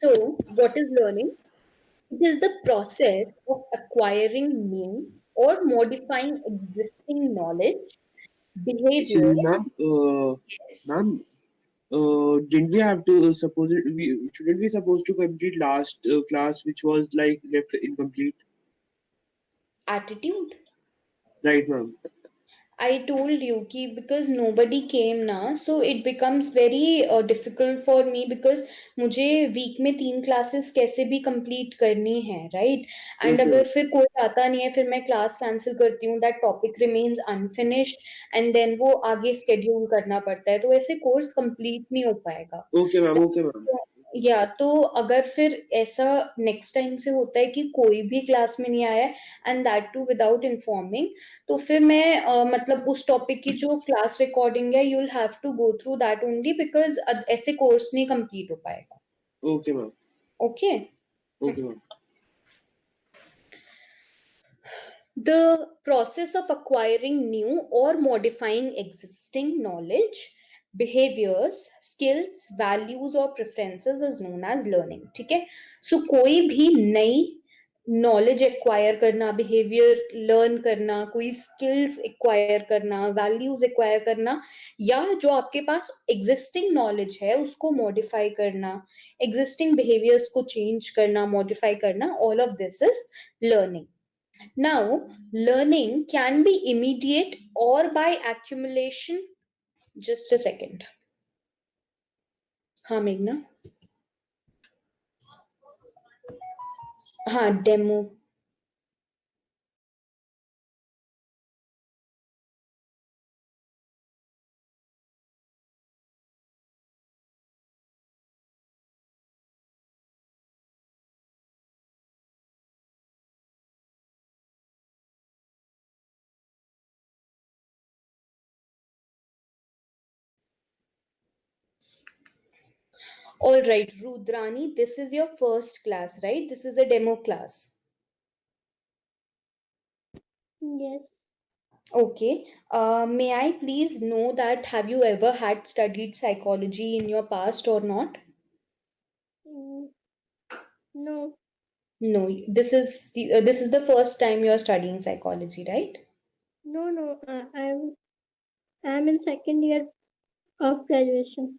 So, what is learning? It is the process of acquiring new or modifying existing knowledge, behavior. Ma'am, Yes. ma'am, didn't we have to suppose it, we shouldn't we supposed to complete last class which was like left incomplete, Attitude. right, ma'am? I told you कि because nobody came ना, so it becomes very difficult for me because मुझे week में 3 classes कैसे भी complete करनी है, right? And Okay, अगर ma'am. फिर कोई आता नहीं है, फिर मैं क्लास कैंसिल करती हूँ, that topic remains unfinished and then वो आगे शेड्यूल करना पड़ता है, तो ऐसे कोर्स कंप्लीट नहीं हो पाएगा। Okay, ma'am. Okay, ma'am. या तो अगर फिर ऐसा नेक्स्ट टाइम से होता है कि कोई भी क्लास में नहीं आया and that too without informing, तो फिर मैं मतलब उस टॉपिक की जो क्लास रिकॉर्डिंग है you will have to go through that only because ऐसे कोर्स नहीं कंप्लीट हो पाएगा। Okay, ma'am. Okay. Okay, ma'am. The process of acquiring new or modifying existing knowledge, behaviors, skills, values और preferences is known as learning। ठीक है। सो कोई भी नई नॉलेज एक्वायर करना, बिहेवियर लर्न करना, कोई स्किल्स एक्वायर करना, वैल्यूज एक्वायर करना, या जो आपके पास एग्जिस्टिंग नॉलेज है उसको मॉडिफाई करना, एग्जिस्टिंग बिहेवियर्स को चेंज करना, मॉडिफाई करना, all of this is learning. Now, learning can be immediate or by accumulation. Just a second. हाँ मेघना। हाँ demo. All right, Rudrani, this is your first class, right? This is a demo class. Yes. Okay. May I please know that have you ever had studied psychology in your past or not? Mm, no. No. This is the first time you are studying psychology, right? No, no. I'm in second year of graduation.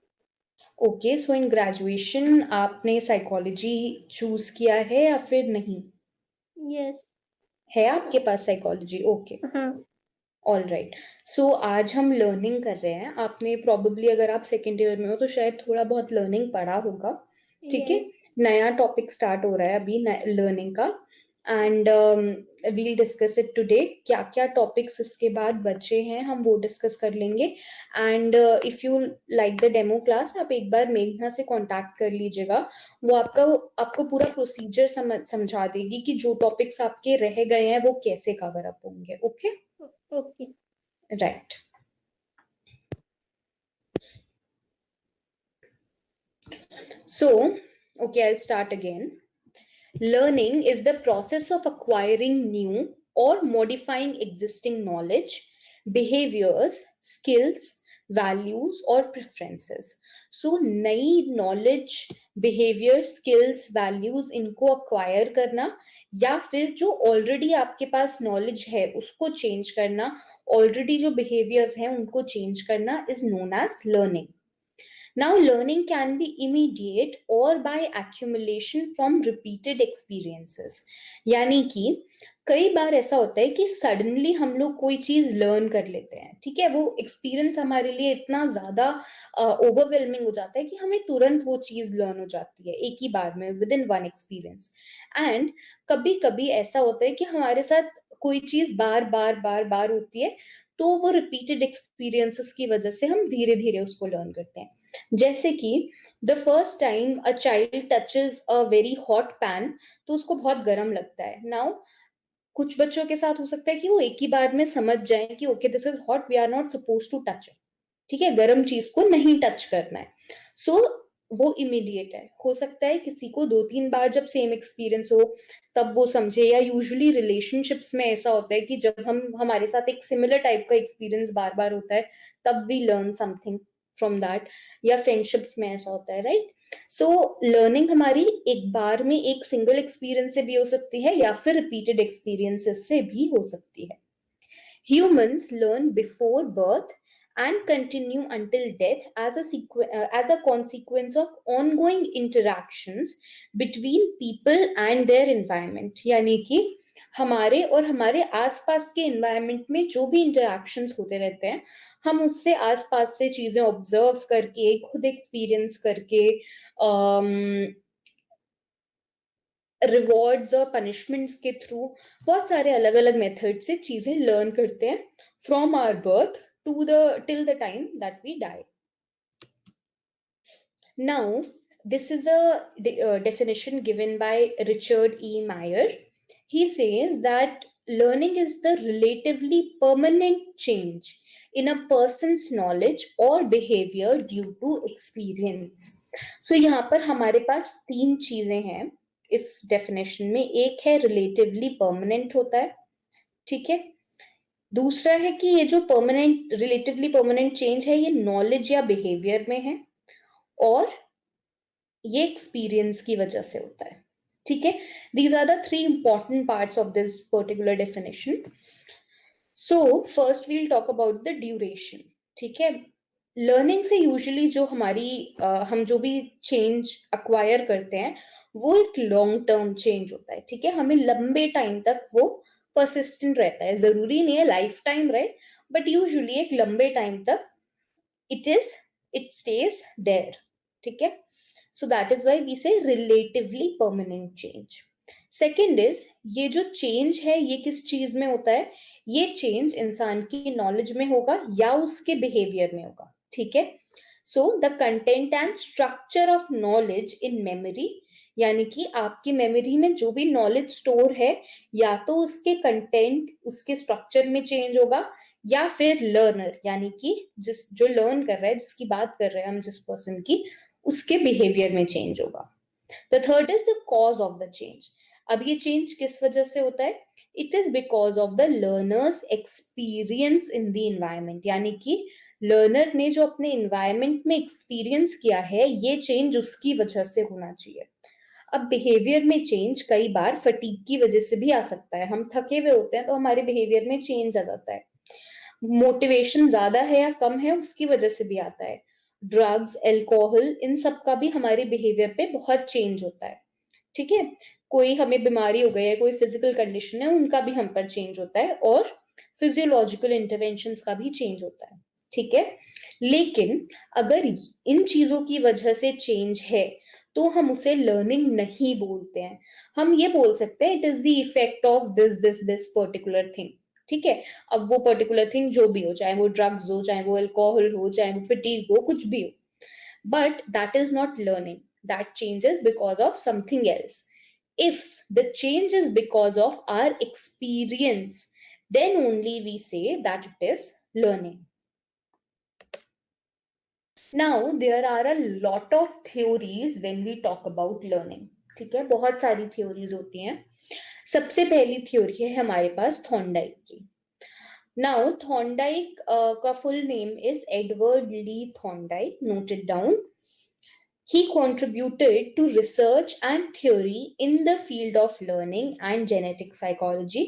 Okay, so in graduation आपने psychology choose किया है या फिर नहीं? Yes. है आपके पास psychology? Okay. हाँ। All right. सो आज हम लर्निंग कर रहे हैं। आपने प्रोबेबली अगर आप सेकेंड ईयर में हो तो शायद थोड़ा बहुत लर्निंग पढ़ा होगा। ठीक है। Yes. नया टॉपिक स्टार्ट हो रहा है अभी लर्निंग का and we'll discuss it today. क्या क्या टॉपिक्स इसके बाद बचे हैं हम वो डिस्कस कर लेंगे। And if you like the demo class आप एक बार मेघना से कांटेक्ट कर लीजिएगा। वो आपको पूरा प्रोसीजर समझा देगी कि जो टॉपिक्स आपके रह गए हैं वो कैसे कवर अप होंगे। Okay. Okay. Right. So, okay, I'll start again. Learning is the process of acquiring new or modifying existing knowledge, behaviors, skills, values, or preferences. So, नई knowledge, behavior, skills, values इनको acquire करना या फिर जो already आपके पास knowledge है उसको change करना, already जो behaviors हैं उनको change करना is known as learning. Now, learning can be immediate or by accumulation from repeated experiences. यानी कि कई बार ऐसा होता है कि सडनली हम लोग कोई चीज लर्न कर लेते हैं। ठीक है। वो एक्सपीरियंस हमारे लिए इतना ज्यादा ओवरवेलमिंग हो जाता है कि हमें तुरंत वो चीज लर्न हो जाती है एक ही बार में with in one experience. And कभी कभी ऐसा होता है कि हमारे साथ कोई चीज बार बार बार बार होती है, तो वो रिपीटेड एक्सपीरियंसेस की वजह से हम धीरे धीरे उसको लर्न करते हैं। जैसे कि the first time a child touches a very hot pan, तो उसको बहुत गर्म लगता है। नाउ कुछ बच्चों के साथ हो सकता है कि वो एक ही बार में समझ जाए कि okay this is hot, we are not suppose to touch it. ठीक है। गर्म चीज को नहीं टच करना है। सो वो इमीडिएट है। हो सकता है किसी को 2-3 बार जब सेम एक्सपीरियंस हो तब वो समझे, या यूजुअली रिलेशनशिप्स में ऐसा होता है कि जब हम हमारे साथ एक सिमिलर टाइप का एक्सपीरियंस बार बार होता है तब we learn something from that, या फ्रेंडशिप्स में ऐसा होता है, राइट? सो लर्निंग हमारी एक बार में एक सिंगल एक्सपीरियंस से भी हो सकती है या फिर रिपीटेड एक्सपीरियंसेस से भी हो सकती है. Humans learn before birth and continue until death as a consequence of ongoing interactions between people and their environment. यानी कि हमारे और हमारे आसपास के environment में जो भी interactions होते रहते हैं, हम उससे आसपास से चीजें observe करके, खुद experience करके, रिवॉर्ड्स और पनिशमेंट्स के थ्रू बहुत सारे अलग अलग मेथड से चीजें लर्न करते हैं from our birth to the till the time that we die. Now, this is a definition given by Richard E. Meyer. He says that learning is the relatively permanent change in a person's knowledge or behavior due to experience. So यहाँ पर हमारे पास तीन चीजें हैं इस definition में. एक है रिलेटिवली परमानेंट होता है, ठीक है. दूसरा है कि ये जो परमानेंट रिलेटिवली परमानेंट चेंज है ये नॉलेज या बिहेवियर में है, और ये एक्सपीरियंस की वजह से होता है, ठीक है. These are the three important parts of this particular definition. So first we'll talk about the duration, ठीक है. लर्निंग से यूजुअली जो हमारी हम जो भी चेंज अक्वायर करते हैं वो एक लॉन्ग टर्म चेंज होता है, ठीक है. हमें लंबे टाइम तक वो परसिस्टेंट रहता है, जरूरी नहीं है लाइफ टाइम रहे, बट यूजुअली एक लंबे टाइम तक इट स्टेज देयर, ठीक है. So that is why we say relatively permanent change. Second is ये जो change है ये किस चीज में होता है? ये change इंसान की knowledge में होगा या उसके behavior में होगा, ठीक है. So the content and structure of knowledge in memory, यानी कि आपकी मेमोरी में जो भी नॉलेज स्टोर है या तो उसके कंटेंट उसके स्ट्रक्चर में चेंज होगा, या फिर लर्नर यानी कि जो लर्न कर रहा है, जिसकी बात कर रहे हैं हम, जिस पर्सन की, उसके बिहेवियर में चेंज होगा. The third is the cause of the change. अब ये चेंज किस वजह से होता है? It is because of the learners experience in the environment, यानी कि लर्नर ने जो अपने इन्वायरमेंट में एक्सपीरियंस किया है ये चेंज उसकी वजह से होना चाहिए. अब बिहेवियर में चेंज कई बार फटीग की वजह से भी आ सकता है. हम थके हुए होते हैं तो हमारे बिहेवियर में चेंज आ जाता है. मोटिवेशन ज्यादा है या कम है उसकी वजह से भी आता है. ड्रग्स, एल्कोहल, इन सब का भी हमारे बिहेवियर पे बहुत चेंज होता है, ठीक है. कोई हमें बीमारी हो गई है, कोई फिजिकल कंडीशन है, उनका भी हम पर चेंज होता है, और फिजियोलॉजिकल इंटरवेंशंस का भी चेंज होता है, ठीक है. लेकिन अगर इन चीजों की वजह से चेंज है तो हम उसे लर्निंग नहीं बोलते हैं. हम ये बोल सकते हैं it is the effect of this particular thing, ठीक है. अब वो पर्टिकुलर थिंग जो भी हो, चाहे वो ड्रग्स हो, चाहे वो अल्कोहल हो, चाहे वो फटीग हो, कुछ भी हो, but that is not learning. That changes because of something else. If the change is because of our experience, then only we say that it is learning. Now, there are a lot of theories when we talk about learning. ठीक है, बहुत सारी theories होती हैं. सबसे पहली theory है हमारे पास थॉर्नडाइक की. Now, Thorndike का full name is Edward Lee Thorndike. Note it down. He contributed to research and theory in the field of learning and genetic psychology,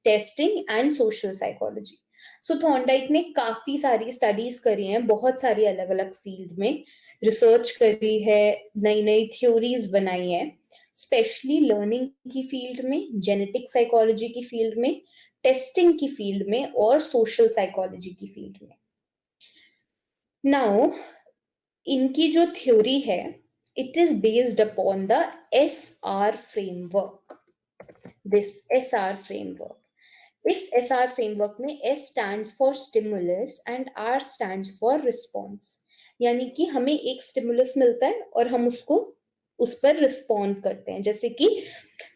testing and social psychology. So Thorndike ने काफी सारी studies करी हैं, बहुत सारी अलग अलग फील्ड में रिसर्च करी है, नई नई थ्योरीज बनाई है, स्पेशली लर्निंग की फील्ड में, जेनेटिक साइकोलॉजी की फील्ड में, टेस्टिंग की फील्ड में, और सोशल साइकोलॉजी की फील्ड में. नाउ इनकी जो थ्योरी है it is based upon the SR framework. This SR framework, इस SR फ्रेमवर्क में S stands for stimulus and R stands for response. यानी कि हमें एक स्टिमुलस मिलता है और हम उसको उस पर रिस्पॉन्ड करते हैं. जैसे कि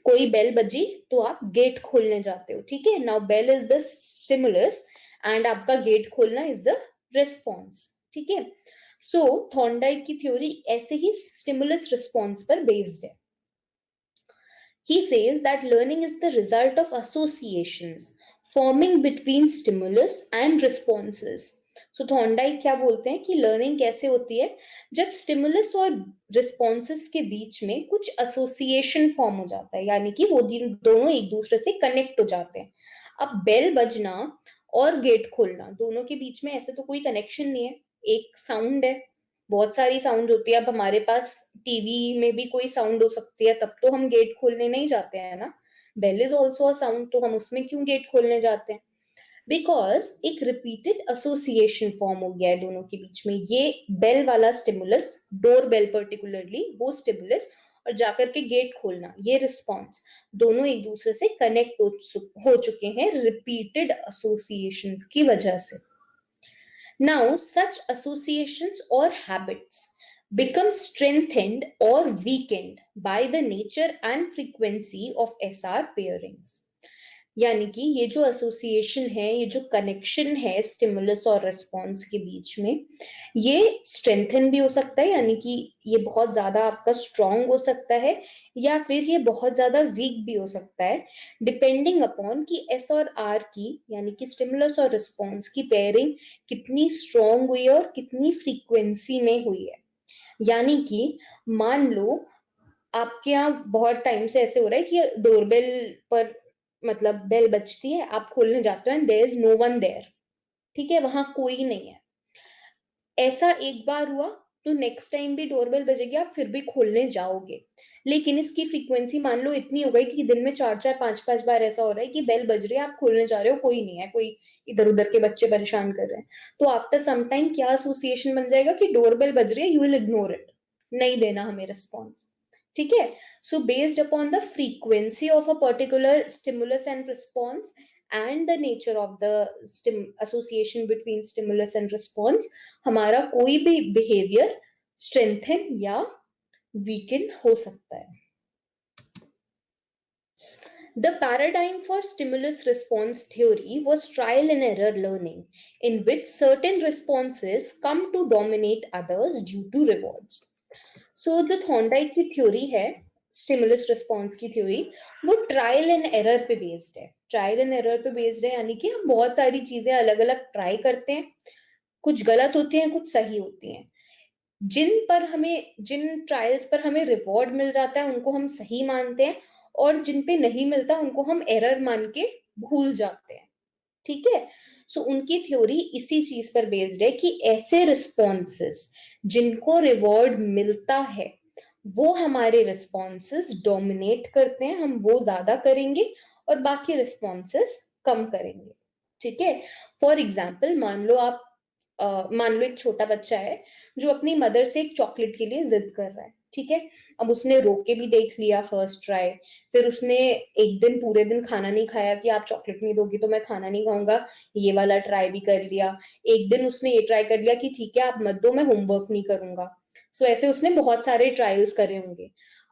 कोई बेल बजी तो आप गेट खोलने जाते हो, ठीक है. Now bell is the stimulus and आपका गेट खोलना इज द रिस्पॉन्स, ठीक है. सो थॉर्नडाइक की थ्योरी ऐसे ही स्टिमुलस रिस्पॉन्स पर बेस्ड है. He says that learning is the result of associations forming between stimulus and responses so Thorndike क्या बोलते हैं कि लर्निंग कैसे होती है, जब स्टिमुलस और रिस्पॉन्सेस के बीच में कुछ एसोसिएशन फॉर्म हो जाता है, यानी कि वो दोनों एक दूसरे से कनेक्ट हो जाते हैं। अब बेल बजना और गेट खोलना दोनों के बीच में ऐसे तो कोई कनेक्शन नहीं है, एक साउंड है, बहुत सारी साउंड होती है। अब हमारे पास टीवी में भी कोई साउंड हो सकती है, तब तो हम गेट खोलने नहीं जाते हैं ना। Bell is also a sound, तो हम उसमें क्यों गेट खोलने जाते हैं? बिकॉज एक रिपीटेड एसोसिएशन फॉर्म हो गया है दोनों के बीच में। ये बेल वाला स्टिमुलस, डोर बेल पर्टिकुलरली वो स्टिमुलस, और जाकर के गेट खोलना ये रिस्पॉन्स, दोनों एक दूसरे से कनेक्ट हो चुके हैं रिपीटेड एसोसिएशंस की वजह से। Now, such associations or habits become strengthened or weakened by the nature and frequency of SR pairings. यानी कि ये जो एसोसिएशन है, ये जो कनेक्शन है स्टिमुलस और रिस्पॉन्स के बीच में, ये स्ट्रेंथन भी हो सकता है, यानी कि ये बहुत ज्यादा आपका स्ट्रांग हो सकता है, या फिर ये बहुत ज्यादा वीक भी हो सकता है, डिपेंडिंग अपॉन कि एस और आर की, यानी कि स्टिमुलस और रिस्पॉन्स की पेयरिंग कितनी स्ट्रांग हुई है और कितनी फ्रीक्वेंसी में हुई है। यानी कि मान लो आपके यहाँ बहुत टाइम से ऐसे हो रहा है कि डोरबेल पर, मतलब बेल बजती है, आप खोलने जाते हो and there is no one there, ठीक है, वहां कोई नहीं है। ऐसा एक बार हुआ तो नेक्स्ट टाइम भी डोरबेल बजेगी, आप फिर भी खोलने जाओगे, लेकिन इसकी फ्रीक्वेंसी मान लो इतनी हो गई कि दिन में 4-4 5-5 बार ऐसा हो रहा है कि बेल बज रही है, आप खोलने जा रहे हो, कोई नहीं है, कोई इधर उधर के बच्चे परेशान कर रहे हैं, तो आफ्टर सम टाइम क्या एसोसिएशन बन जाएगा कि डोरबेल बज रही है, यू विल इग्नोर इट, नहीं देना हमें रिस्पॉन्स। ठीक है, so based upon the frequency of a particular stimulus and response and the nature of the association between stimulus and response, हमारा कोई भी बिहेवियर स्ट्रेंथन या वीकन हो सकता है। The paradigm for stimulus response theory was trial and error learning, in which certain responses come to dominate others due to rewards. So जो Thorndike की theory है, स्टिमुलस रिस्पॉन्स की थ्योरी, वो trial and error पे based है। Trial and error पे based है, यानी कि हम बहुत सारी चीजें अलग अलग ट्राई करते हैं, कुछ गलत होती हैं, कुछ सही होती हैं। जिन ट्रायल्स पर हमें रिवॉर्ड मिल जाता है उनको हम सही मानते हैं, और जिन पे नहीं मिलता उनको हम एरर मान के भूल जाते हैं। ठीक है, सो उनकी थ्योरी इसी चीज पर बेस्ड है कि ऐसे रिस्पॉन्सेस जिनको रिवॉर्ड मिलता है वो हमारे रिस्पॉन्सेस डोमिनेट करते हैं, हम वो ज्यादा करेंगे और बाकी रिस्पॉन्सेस कम करेंगे। ठीक है, फॉर एग्जाम्पल मान लो एक छोटा बच्चा है जो अपनी मदर से एक चॉकलेट के लिए जिद कर रहा है। ठीक है, अब उसने रोक के भी देख लिया फर्स्ट ट्राई, फिर उसने एक दिन पूरे दिन खाना नहीं खाया कि आप चॉकलेट नहीं दोगी तो मैं खाना नहीं खाऊंगा, ये वाला ट्राई भी कर लिया। एक दिन उसने ये ट्राई कर लिया कि ठीक है आप मत दो, मैं होमवर्क नहीं करूंगा। सो ऐसे उसने बहुत सारे ट्रायल्स करे होंगे।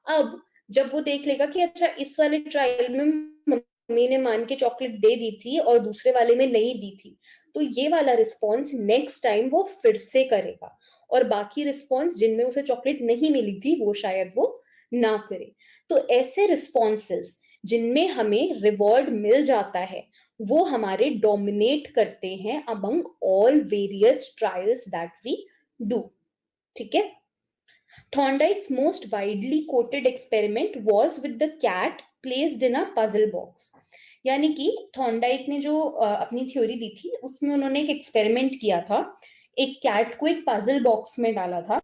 अब जब वो देख लेगा कि अच्छा इस वाले ट्रायल में मम्मी ने मान के चॉकलेट दे दी थी और दूसरे वाले में नहीं दी थी, तो ये वाला रिस्पॉन्स नेक्स्ट टाइम वो फिर से करेगा, और बाकी रिस्पॉन्स जिनमें उसे चॉकलेट नहीं मिली थी वो शायद वो ना करे। तो ऐसे रिस्पॉन्सेस जिनमें हमें रिवॉर्ड मिल जाता है वो हमारे डोमिनेट करते हैं among all various trials that we do. ठीक है, Thorndike's most widely quoted experiment was with the cat placed in a puzzle box. यानी कि थॉर्नडाइक ने जो अपनी थ्योरी दी थी उसमें उन्होंने एक एक्सपेरिमेंट किया था, एक कैट को एक पजल बॉक्स में डाला था,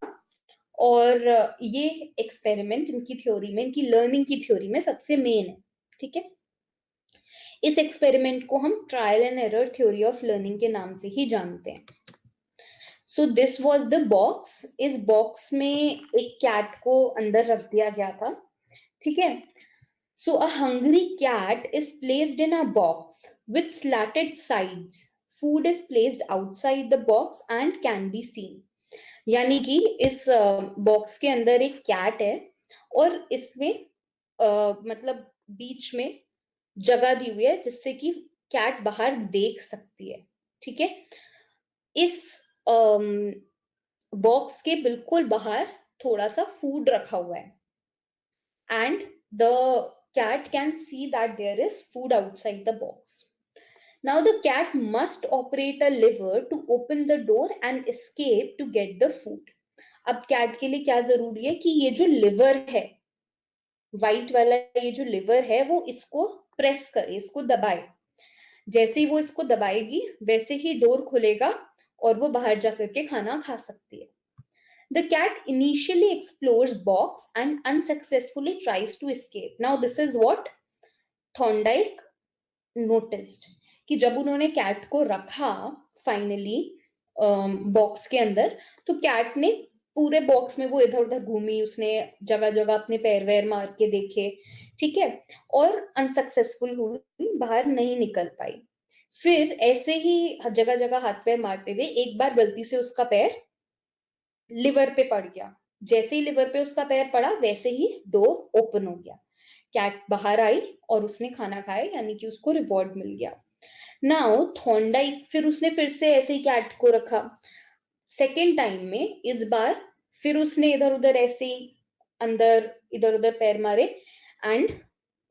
और ये एक्सपेरिमेंट इनकी थ्योरी में, इनकी लर्निंग की थ्योरी में सबसे मेन है। ठीक है, इस एक्सपेरिमेंट को हम trial and error theory of learning के नाम से ही जानते हैं। So this was the box, इस बॉक्स में एक कैट को अंदर रख दिया गया था। ठीक है, so a hungry cat is placed in a box with slatted sides, food is placed outside the box and can be seen. यानी कि इस बॉक्स के अंदर एक कैट है और इसमें मतलब बीच में जगह दी हुई है जिससे कि कैट बाहर देख सकती है। ठीक है, इस बॉक्स के बिल्कुल बाहर थोड़ा सा फूड रखा हुआ है, and the cat can see that there is food outside the box. Now the cat must operate a lever to open the door and escape to get the food. अब cat के लिए क्या जरूरी है कि ये जो लिवर है, व्हाइट वाला ये जो लिवर है, वो इसको प्रेस करे, इसको दबाए। जैसे ही वो इसको दबाएगी वैसे ही डोर खुलेगा और वो बाहर जाकर के खाना खा सकती है। The cat initially explores box and unsuccessfully tries to escape. Now this is what Thorndike noticed कि जब उन्होंने कैट को रखा फाइनली बॉक्स के अंदर, तो कैट ने पूरे बॉक्स में वो इधर उधर घूमी, उसने जगह जगह अपने पैर वैर मार के देखे, ठीक है, और अनसक्सेसफुल हुई, बाहर नहीं निकल पाई। फिर ऐसे ही जगह जगह हाथ पैर मारते हुए एक बार गलती से उसका पैर लिवर पे पड़ गया। जैसे ही लिवर पे उसका पैर पड़ा वैसे ही डोर ओपन हो गया, कैट बाहर आई और उसने खाना खाया, यानी कि उसको रिवॉर्ड मिल गया। नाउ थॉर्नडाइक फिर उसने फिर से ऐसे ही कैट को रखा। सेकेंड टाइम में इस बार फिर उसने इधर उधर ऐसे ही अंदर इधर उधर पैर मारे एंड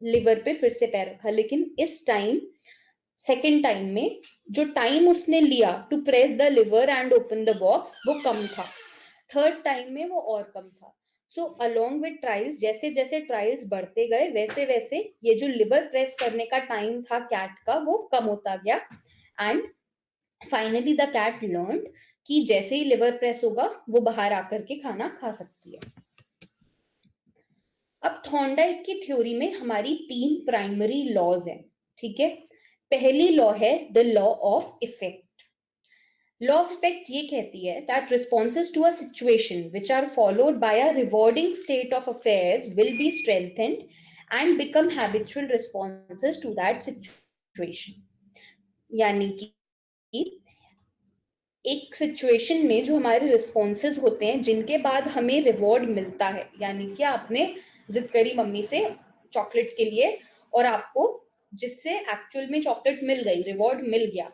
लिवर पे फिर से पैर रखा, लेकिन इस टाइम सेकेंड टाइम में जो टाइम उसने लिया to press the lever and open the box वो कम था। थर्ड टाइम में वो और कम था। सो अलोंग विद ट्रायल्स, जैसे जैसे ट्रायल्स बढ़ते गए वैसे वैसे ये जो लिवर प्रेस करने का टाइम था कैट का वो कम होता गया and finally the cat learn कि जैसे ही लिवर प्रेस होगा वो बाहर आकर के खाना खा सकती है। अब थॉर्नडाइक की थ्योरी में हमारी 3 प्राइमरी लॉज हैं, ठीक है। पहली लॉ है the law of effect. Law of effect ये कहती है that responses to a situation which are followed by a rewarding state of affairs will be strengthened and become habitual responses to that situation. यानी कि एक situation में जो हमारे responses होते हैं जिनके बाद हमें रिवॉर्ड मिलता है, यानी कि आपने जिद करी मम्मी से चॉकलेट के लिए और आपको जिससे एक्चुअल में चॉकलेट मिल गई, रिवॉर्ड मिल गया,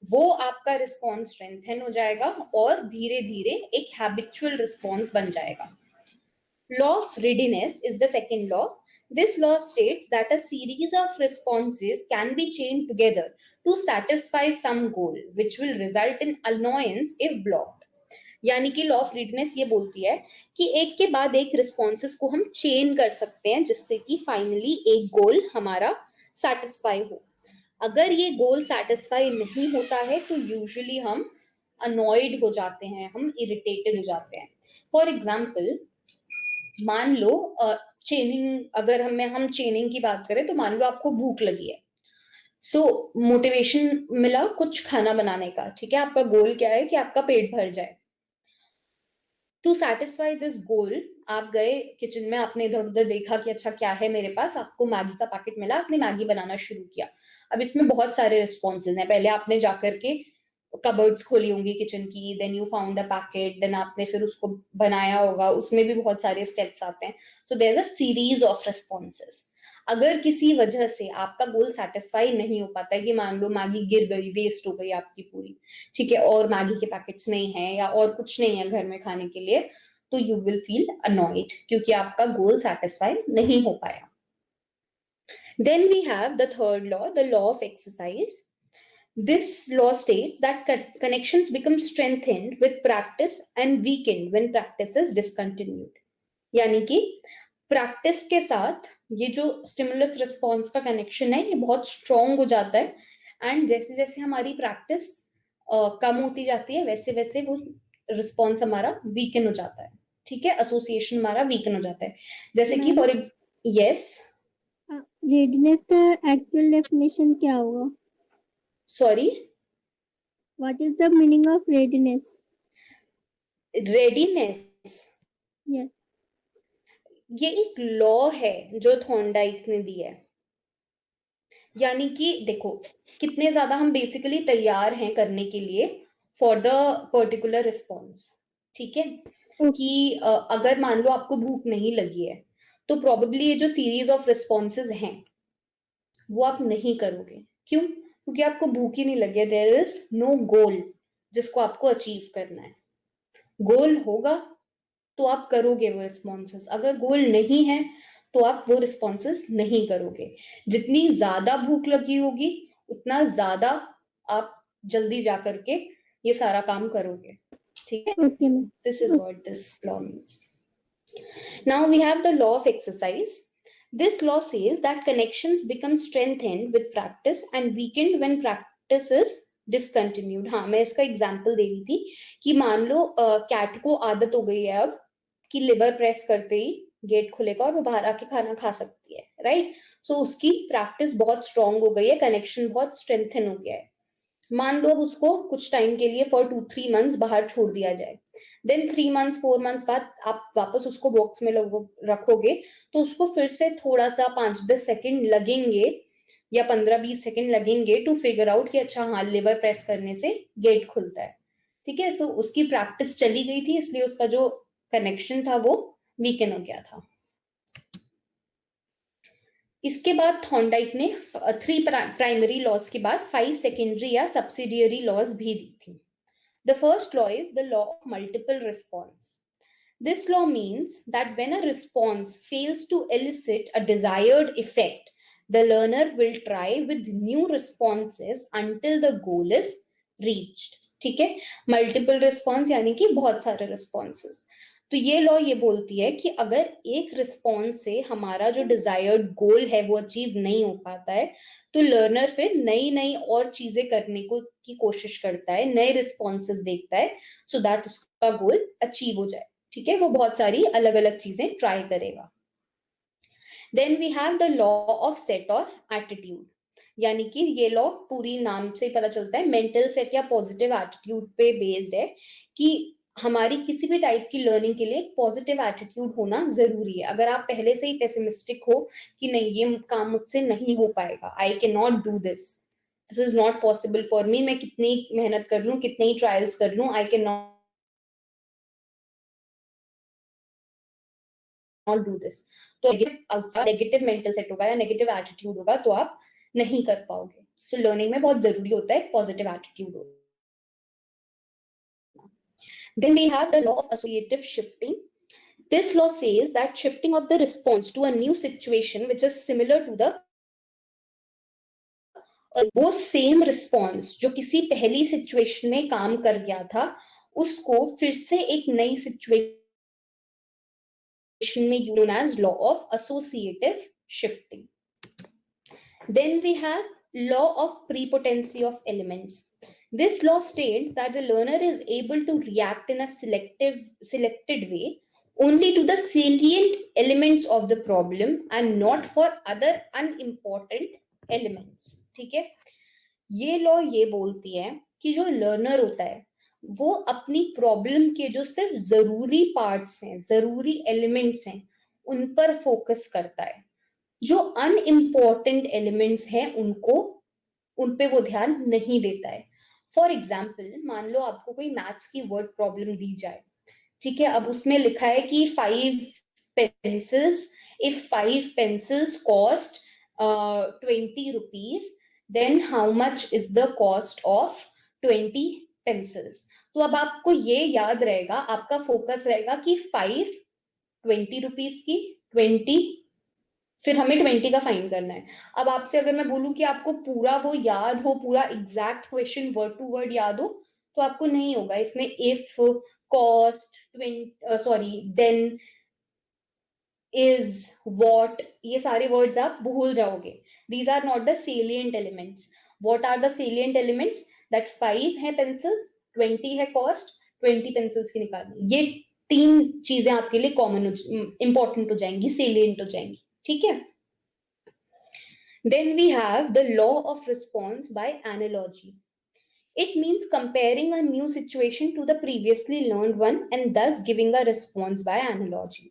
वो आपका रिस्पॉन्स स्ट्रेंथन हो जाएगा और धीरे धीरे एक हैबिचुअल रिस्पॉन्स बन जाएगा। Law of readiness is the second law. This law states that a series of responses can be chained together to satisfy some goal, which will result in annoyance if blocked. यानी कि law of रीडनेस ये बोलती है कि एक के बाद एक रिस्पॉन्सेस को हम चेन कर सकते हैं जिससे कि फाइनली एक गोल हमारा सेटिस्फाई हो। अगर ये गोल सेटिस्फाई नहीं होता है तो यूजुअली हम अनॉयड हो जाते हैं, हम इरिटेटेड हो जाते हैं। फॉर एग्जाम्पल, मान लो चेनिंग, अगर हम चेनिंग की बात करें तो मान लो आपको भूख लगी है, सो मोटिवेशन मिला कुछ खाना बनाने का, ठीक है, आपका गोल क्या है कि आपका पेट भर जाए। टू सेटिस्फाई दिस गोल आप गए किचन में, आपने इधर उधर देखा कि अच्छा क्या है मेरे पास, आपको मैगी का पैकेट मिला, आपने मैगी बनाना शुरू किया। अब इसमें बहुत सारे रिस्पॉन्सेज हैं। पहले आपने जाकर के कबर्ड्स खोली होंगी किचन की, then you found a packet, then आपने फिर उसको बनाया होगा, उसमें भी बहुत सारे स्टेप्स आते हैं। So there is a series of responses. अगर किसी वजह से आपका गोल सेटिस्फाई नहीं हो पाता है कि मान लो मैगी गिर गई, वेस्ट हो गई आपकी पूरी, ठीक है, और मैगी के पैकेट्स नहीं है या और कुछ नहीं है घर में खाने के लिए, तो यू विल फील अनॉयड क्योंकि आपका गोल सेटिस्फाई नहीं हो पाया। Then we have the third law, the law of exercise. This law states that connections become strengthened with practice and weakened when practice is discontinued. यानी कि प्रैक्टिस के साथ ये जो स्टिमुलस रिस्पॉन्स का कनेक्शन है ये बहुत स्ट्रॉन्ग हो जाता है एंड जैसे जैसे हमारी प्रैक्टिस कम होती जाती है वैसे वैसे वो रिस्पॉन्स हमारा वीकन हो जाता है, ठीक है, एसोसिएशन हमारा वीकन हो जाता है। जैसे कि फॉर यस, रेडनेस का एक्चुअल डेफिनेशन क्या होगा? Sorry, what is the meaning of redness? Readiness yes, ये एक लॉ है जो थॉर्नडाइक ने दी है। यानी कि देखो कितने ज्यादा हम बेसिकली तैयार हैं करने के लिए फॉर द पर्टिकुलर रिस्पॉन्स, ठीक है, कि अगर मान लो आपको भूख नहीं लगी है तो प्रोबेबली ये जो सीरीज ऑफ रिस्पॉन्सेज हैं वो आप नहीं करोगे। क्यों? क्योंकि आपको भूख ही नहीं लगी है, देयर इज नो गोल जिसको आपको अचीव करना है। गोल होगा तो आप करोगे वो रिस्पॉन्सेस, अगर गोल नहीं है तो आप वो रिस्पॉन्सेस नहीं करोगे। जितनी ज्यादा भूख लगी होगी उतना ज्यादा आप जल्दी जा करके ये सारा काम करोगे. ठीक है? Okay, ma'am. This is what this law means. Now we have the law of exercise. This law says that connections become strengthened with practice and weakened when practice is discontinued. हाँ, मैं इसका एग्जाम्पल दे रही थी कि मान लो cat को आदत हो गई है अब कि लिवर प्रेस करते ही गेट खुलेगा और वो बाहर आके खाना खा सकती है, राइट? सो उसकी प्रैक्टिस बहुत स्ट्रांग हो गई है, कनेक्शन बहुत स्ट्रेंथन हो गया है. मान लो अब उसको कुछ टाइम के लिए फॉर 2-3 मंथ्स बाहर छोड़ दिया जाए, देन 3 मंथ्स 4 मंथ्स बाद आप वापस उसको बॉक्स में रखोगे तो उसको फिर से थोड़ा सा 5-10 सेकंड लगेंगे या 15-20 सेकंड लगेंगे टू फिगर आउट कि अच्छा हाँ लिवर प्रेस करने से गेट खुलता है. ठीक है? सो उसकी प्रैक्टिस चली गई थी, इसलिए उसका जो कनेक्शन था वो वीकन हो गया था. इसके बाद थॉर्नडाइक ने 3 प्राइमरी लॉज के बाद 5 सेकेंडरी या सब्सिडियरी लॉज भी दी थी. The first law is the law of multiple response. This law means that when a response fails to elicit a desired effect, the learner will try with new responses until the goal is reached. ठीक है? Multiple response यानी कि बहुत सारे responses. तो ये law ये बोलती है कि अगर एक रिस्पॉन्स से हमारा जो डिजायर्ड गोल है वो अचीव नहीं हो पाता है तो लर्नर फिर नई नई और चीजें करने को की कोशिश करता है, नए रिस्पॉन्सेस देखता है सो दैट उसका गोल अचीव हो जाए. ठीक है? वो बहुत सारी अलग अलग चीजें ट्राई करेगा. Then we have the law of set और एटीट्यूड. यानी कि ये लॉ पूरी नाम से पता चलता है मेंटल सेट या पॉजिटिव एटीट्यूड पे बेस्ड है कि हमारी किसी भी टाइप की लर्निंग के लिए पॉजिटिव एटीट्यूड होना जरूरी है. अगर आप पहले से ही पेसिमिस्टिक हो कि नहीं ये काम मुझसे नहीं हो पाएगा, I can not do this, this is not possible for me, मैं कितनी मेहनत कर लूं, कितने ही ट्रायल्स कर लूं, I can not do this, तो नेगेटिव मेंटल सेट होगा या नेगेटिव एटीट्यूड होगा तो आप नहीं कर पाओगे. सो लर्निंग में बहुत जरूरी होता है पॉजिटिव एटीट्यूड होना. Then we have the law of associative shifting. This law says that shifting of the response to a new situation which is similar to the वो सेम रिस्पॉन्स जो किसी पहली सिचुएशन में काम कर गया था उसको फिर से एक नई सिचुएशन में known as law of associative shifting. Then we have law of prepotency of elements. This law states that the learner is able to react in a selected way only to the salient elements of the problem and not for other unimportant elements. ठीक है? ये law ये बोलती है कि जो learner होता है वो अपनी प्रॉब्लम के जो सिर्फ जरूरी पार्ट्स हैं, जरूरी एलिमेंट्स हैं, उन पर फोकस करता है. जो अनइम्पॉर्टेंट एलिमेंट्स हैं उन पे वो ध्यान नहीं देता है. फॉर एग्जाम्पल मान लो आपको कोई मैथ्स की वर्ड प्रॉब्लम दी जाए. ठीक है? अब उसमें लिखा है कि 5 pencils, if 5 pencils cost 20 rupees, then how much is the cost of 20 pencils. तो अब आपको ये याद रहेगा, आपका फोकस रहेगा कि 5 20 रुपीज की, 20 फिर हमें 20 का फाइंड करना है. अब आपसे अगर मैं बोलूं कि आपको पूरा वो याद हो, पूरा exact question word to word याद हो, तो आपको नहीं होगा. इसमें if, cost, then, is, what, ये सारे वर्ड्स आप भूल जाओगे. These are not the salient elements. What are the salient elements? That 5 है पेंसिल्स, 20 है कॉस्ट, 20 पेंसिल्स की निकालनी. ये 3 चीजें आपके लिए कॉमन इंपॉर्टेंट हो जाएंगी, सेलिएंट हो जाएंगी. ठीक है? Then we have the law of response by analogy. It means comparing a new situation to the previously learned one and thus giving a response by analogy.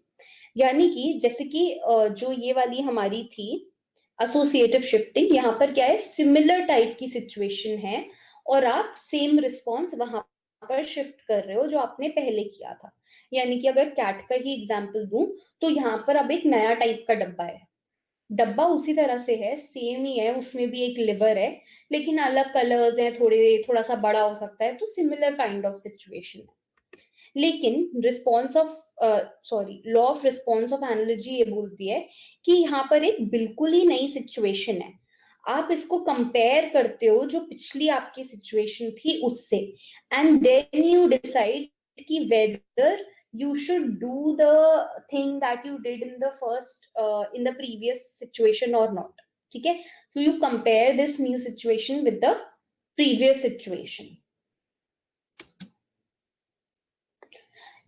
यानी कि जैसे कि जो ये वाली हमारी थी एसोसिएटिव शिफ्टिंग, यहाँ पर क्या है, सिमिलर टाइप की सिचुएशन है और आप सेम रिस्पॉन्स वहां पर शिफ्ट कर रहे हो जो आपने पहले किया था. यानी कि अगर कैट का ही एग्जाम्पल दूं तो यहाँ पर अब एक नया टाइप का डब्बा है. डब्बा उसी तरह से है, सेम ही है, उसमें भी एक लिवर है लेकिन अलग कलर्स हैं, थोड़ा सा बड़ा हो सकता है, तो सिमिलर काइंड ऑफ सिचुएशन है. लेकिन law of response of analogy ये बोलती है कि यहाँ पर एक बिल्कुल ही नई सिचुएशन है. आप इसको कंपेयर करते हो जो पिछली आपकी सिचुएशन थी उससे, एंड देन यू डिसाइड कि weather you should do the thing that you did in the first in the previous situation or not. ठीक है, so you compare this new situation with the previous situation.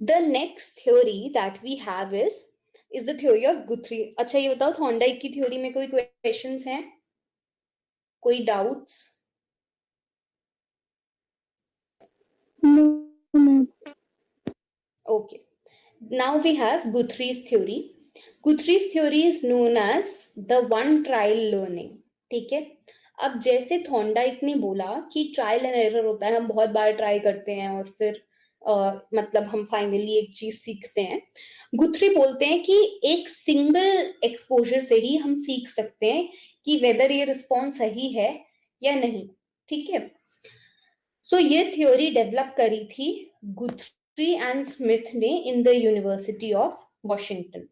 The next theory that we have is the theory of Guthrie. अच्छा ये बताओ Thorndike की theory में कोई questions हैं, कोई doubts? No, ma'am. Okay, now we have Guthrie's theory. Guthrie's theory is known as the one trial learning. ठीक है, अब जैसे थॉर्नडाइक ने बोला कि ट्रायल एंड एरर होता है, हम बहुत बार ट्राई करते हैं और फिर मतलब हम फाइनली एक चीज सीखते हैं, गुथरी बोलते हैं कि एक सिंगल एक्सपोजर से ही हम सीख सकते हैं कि वेदर ये रिस्पॉन्स सही है या नहीं. ठीक है, सो ये थ्योरी डेवलप करी थी गुथरी एंड स्मिथ ने in the university of Washington.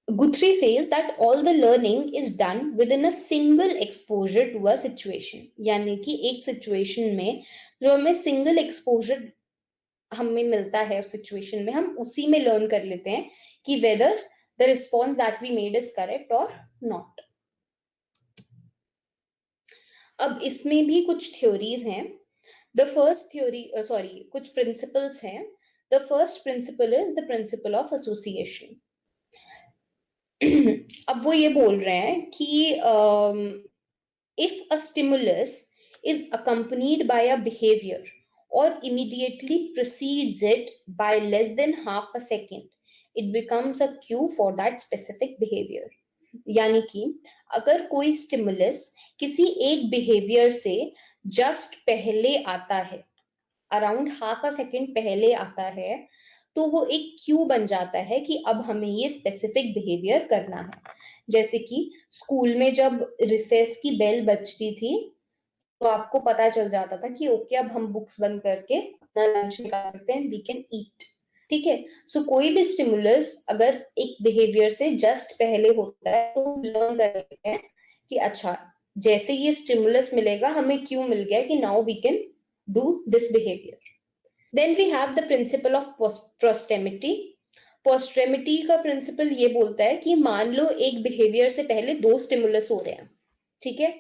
Guthrie says that all the learning is done within a single exposure to a situation. यानी कि एक situation में जो हमें single exposure हमें मिलता है उस situation में, हम उसी में learn कर लेते हैं कि whether the response that we made is correct or not. अब इसमें भी कुछ theories हैं. The first theory, कुछ principles हैं. The first principle is the principle of association. अब वो ये बोल रहे हैं कि if a stimulus is accompanied by a behavior or immediately precedes it by less than half a second, it becomes a cue for that specific behavior. यानी कि अगर कोई स्टिमुलस किसी एक बिहेवियर से जस्ट पहले आता है, अराउंड हाफ अ सेकेंड पहले आता है, तो वो एक क्यू बन जाता है कि अब हमें ये स्पेसिफिक बिहेवियर करना है. जैसे कि स्कूल में जब रिसेस की बेल बजती थी तो आपको पता चल जाता था कि ओके अब हम बुक्स बंद करके अपना लंच निकाल सकते हैं, वी कैन ईट. ठीक है, सो कोई भी स्टिमुलस अगर एक बिहेवियर से जस्ट पहले होता है तो लर्न कर लेते हैं कि अच्छा जैसे ये स्टिमुलस मिलेगा हमें क्यू मिल गया कि now we can do this behaviour. Then we have the principle of posterity. पोस्ट्रेमिटी का प्रिंसिपल ये बोलता है कि मान लो एक बिहेवियर से पहले दो स्टिमुलस हो रहे हैं. ठीक है,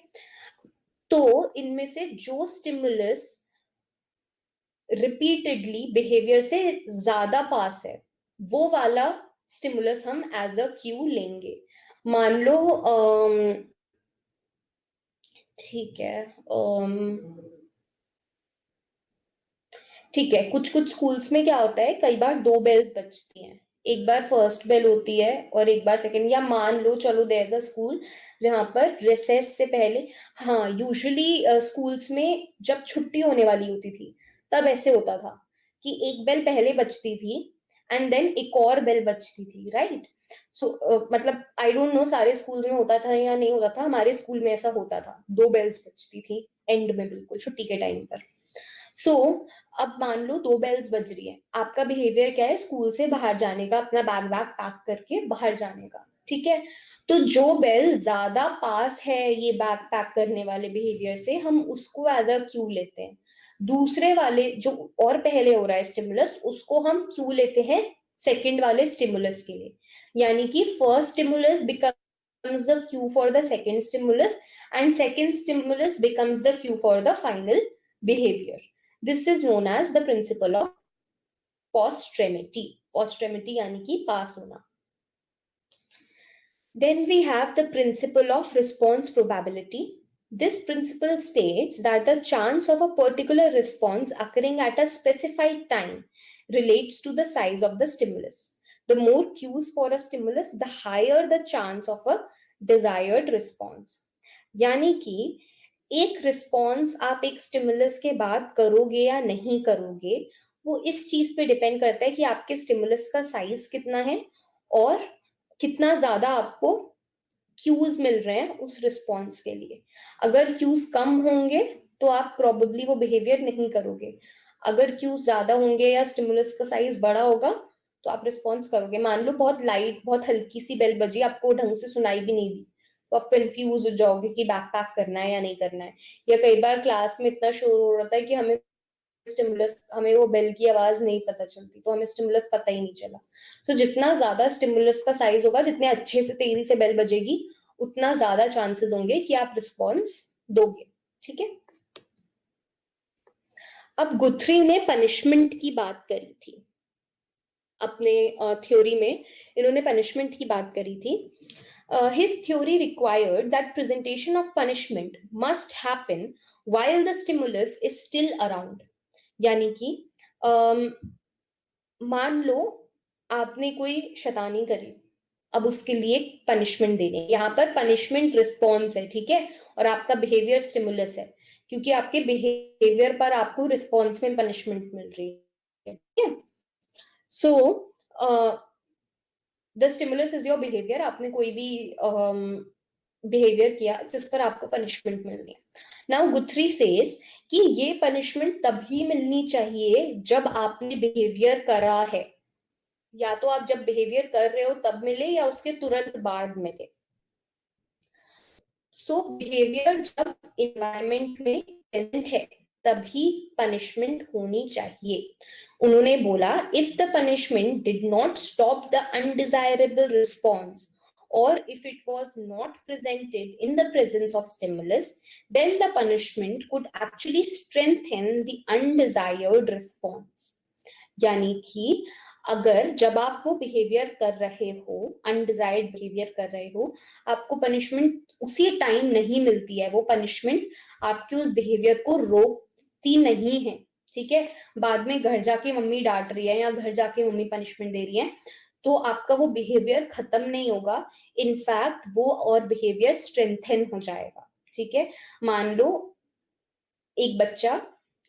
तो इनमें से जो स्टिमुलस रिपीटेडली बिहेवियर से ज्यादा पास है वो वाला स्टिमुलस हम एज अ क्यू लेंगे. मान लो ठीक है, ठीक है, कुछ कुछ स्कूल्स में क्या होता है, कई बार दो बेल्स बजती हैं, एक बार फर्स्ट बेल होती है और एक बार सेकंड. या मान लो चलो देयर इज अ स्कूल जहां पर रिसेस से पहले, हाँ यूजुअली स्कूल्स में जब छुट्टी होने वाली होती थी तब ऐसे होता था कि एक बेल पहले बजती थी एंड देन एक और बेल बजती थी, राइट. सो मतलब आई डोंट नो सारे स्कूल्स में होता था या नहीं होता था, हमारे स्कूल में ऐसा होता था, दो बेल्स बजती थी एंड में बिल्कुल छुट्टी के टाइम पर. सो अब मान लो दो बेल्स बज रही है, आपका बिहेवियर क्या है, स्कूल से बाहर जाने का, अपना बैग बैग पैक करके बाहर जाने का. ठीक है, तो जो बेल ज्यादा पास है ये बैग पैक करने वाले बिहेवियर से, हम उसको एज अ क्यू लेते हैं. दूसरे वाले जो और पहले हो रहा है स्टिमुलस, उसको हम क्यू लेते हैं सेकंड वाले स्टिमुलस के लिए. यानी कि first stimulus becomes the Q for the second stimulus and second stimulus becomes the Q for the final behavior. This is known as the principle of posterity. Posterity यानी कि पास होना. Then we have the principle of response probability. This principle states that the chance of a particular response occurring at a specified time relates to the size of the stimulus. The more cues for a stimulus, the higher the chance of a desired response. यानी कि एक response आप एक stimulus के बाद करोगे या नहीं करोगे, वो इस चीज पे डिपेंड करता है कि आपके स्टिमुलस का साइज कितना है और कितना ज्यादा आपको क्यूज मिल रहे हैं उस रिस्पॉन्स के लिए. अगर क्यूज कम होंगे तो आप प्रोबेबली वो बिहेवियर नहीं करोगे, अगर क्यूज ज्यादा होंगे या स्टिमुलस का साइज बड़ा होगा तो आप रिस्पॉन्स करोगे. मान लो बहुत लाइट बहुत हल्की सी बेल बजी, आपको ढंग से सुनाई भी नहीं दी, तो आप कंफ्यूज हो जाओगे कि बैकपैक करना है या नहीं करना है। या कई बार क्लास में इतना शोर हो रहा है कि हमें वो बेल की आवाज नहीं पता चलती, तो हमें स्टिमुलस पता ही नहीं चला। तो जितना ज्यादा स्टिमुलस का साइज होगा, जितने अच्छे से तेजी से बेल बजेगी, उतना ज्यादा चांसेस होंगे कि आप रिस्पॉन्स दोगे। ठीक है। अब गुथरी ने पनिशमेंट की बात करी थी अपने थ्योरी में, इन्होंने पनिशमेंट की बात करी थी। His theory required that presentation of punishment must happen while the stimulus is still around. यानी कि मान लो आपने कोई शैतानी करी, अब उसके लिए पनिशमेंट देनी है। यहाँ पर पनिशमेंट रिस्पॉन्स है, ठीक है, और आपका बिहेवियर स्टिमुलस है, क्योंकि आपके बिहेवियर पर आपको रिस्पॉन्स में पनिशमेंट मिल रही है। ठीक है। So the stimulus is your behaviour. आपने कोई भी बिहेवियर किया जिस पर आपको पनिशमेंट मिलनी है। नाउ गुथरी सेज कि ये पनिशमेंट तभी मिलनी चाहिए जब आपने बिहेवियर करा है। या तो आप जब बिहेवियर कर रहे हो तब मिले, या उसके तुरंत बाद मिले। सो बिहेवियर जब एनवायरमेंट में प्रेजेंट है तभी पनिशमेंट होनी चाहिए। उन्होंने बोला, if the punishment did not stop the undesirable response or if it was not presented in the presence of stimulus, then the punishment could actually strengthen the undesired response. यानी कि अगर जब आप वो बिहेवियर कर रहे हो, अनडिजायर्ड बिहेवियर कर रहे हो, आपको पनिशमेंट उसी टाइम नहीं मिलती है, वो पनिशमेंट आपके उस बिहेवियर को रोकती नहीं है। ठीक है। बाद में घर जाके मम्मी डांट रही है या घर जाके मम्मी पनिशमेंट दे रही है, तो आपका वो बिहेवियर खत्म नहीं होगा, इनफैक्ट वो और बिहेवियर स्ट्रेंथन हो जाएगा। ठीक है। मान लो एक बच्चा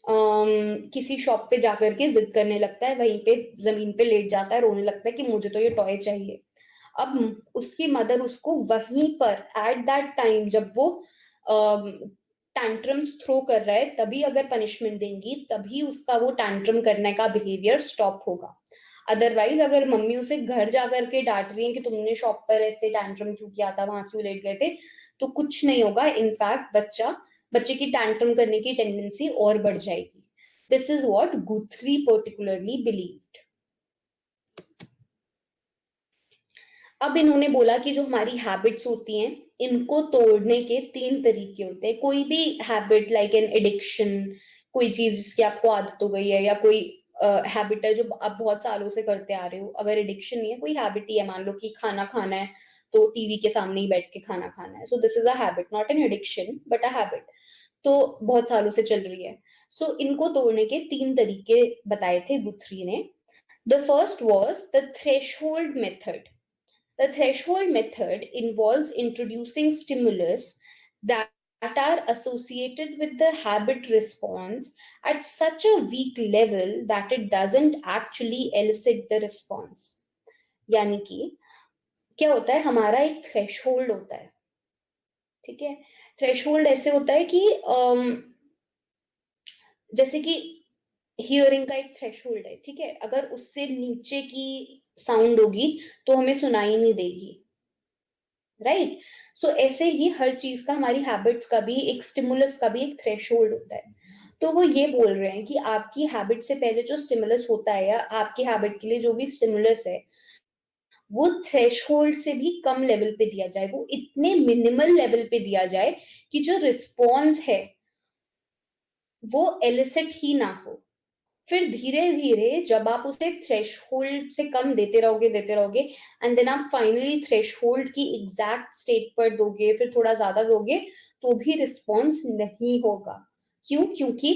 किसी शॉप पे जाकर के जिद करने लगता है, वहीं पे जमीन पे लेट जाता है, रोने लगता है कि मुझे तो ये टॉय चाहिए। अब उसकी मदर उसको वहीं पर एट दैट टाइम, जब वो टैंट्रम्स थ्रो कर रहा है, तभी अगर पनिशमेंट देंगी, तभी उसका वो टैंट्रम करने का बिहेवियर स्टॉप होगा। अदरवाइज अगर मम्मी उसे घर जाकर के डांट रही है कि तुमने शॉप पर ऐसे टैंट्रम क्यों किया था, वहां क्यों लेट गए थे, तो कुछ नहीं होगा। इनफैक्ट बच्चे की टैंट्रम करने की टेंडेंसी और बढ़ जाएगी। This is what गुथरी particularly believed. अब इन्होंने बोला कि जो हमारी हैबिट्स होती हैं, इनको तोड़ने के 3 तरीके होते हैं। कोई भी हैबिट लाइक एन एडिक्शन, कोई चीज जिसकी आपको आदत हो गई है, या कोई हैबिट है जो आप बहुत सालों से करते आ रहे हो। अगर एडिक्शन नहीं है, कोई हैबिट ही है, मान लो कि खाना खाना है तो टीवी के सामने ही बैठ के खाना खाना है, so this is a habit, not an addiction but a habit, तो बहुत सालों से चल रही है। सो इनको तोड़ने के 3 तरीके बताए थे गुथरी ने। The first was the threshold method. The threshold method involves introducing stimulus that are associated with the habit response at such a weak level that it doesn't actually elicit the response. यानी कि क्या होता है, हमारा एक threshold होता है। ठीक है। थ्रेशहोल्ड ऐसे होता है कि जैसे कि हियरिंग का एक थ्रेशहोल्ड है, ठीक है, अगर उससे नीचे की साउंड होगी तो हमें सुनाई नहीं देगी, राइट। सो ऐसे ही हर चीज का, हमारी हैबिट्स का भी, एक स्टिमुलस का भी एक थ्रेशहोल्ड होता है। तो वो ये बोल रहे हैं कि आपकी हैबिट से पहले जो स्टिमुलस होता है, या आपकी हैबिट के लिए जो भी स्टिमुलस है, वो थ्रेशहोल्ड से भी कम लेवल पे दिया जाए, वो इतने मिनिमल लेवल पे दिया जाए कि जो रिस्पॉन्स है वो एलिसिट ही ना हो। फिर धीरे धीरे जब आप उसे थ्रेशहोल्ड से कम देते रहोगे एंड देन आप फाइनली थ्रेशहोल्ड की एग्जैक्ट स्टेट पर दोगे, फिर थोड़ा ज्यादा दोगे, तो भी रिस्पॉन्स नहीं होगा। क्यों? क्योंकि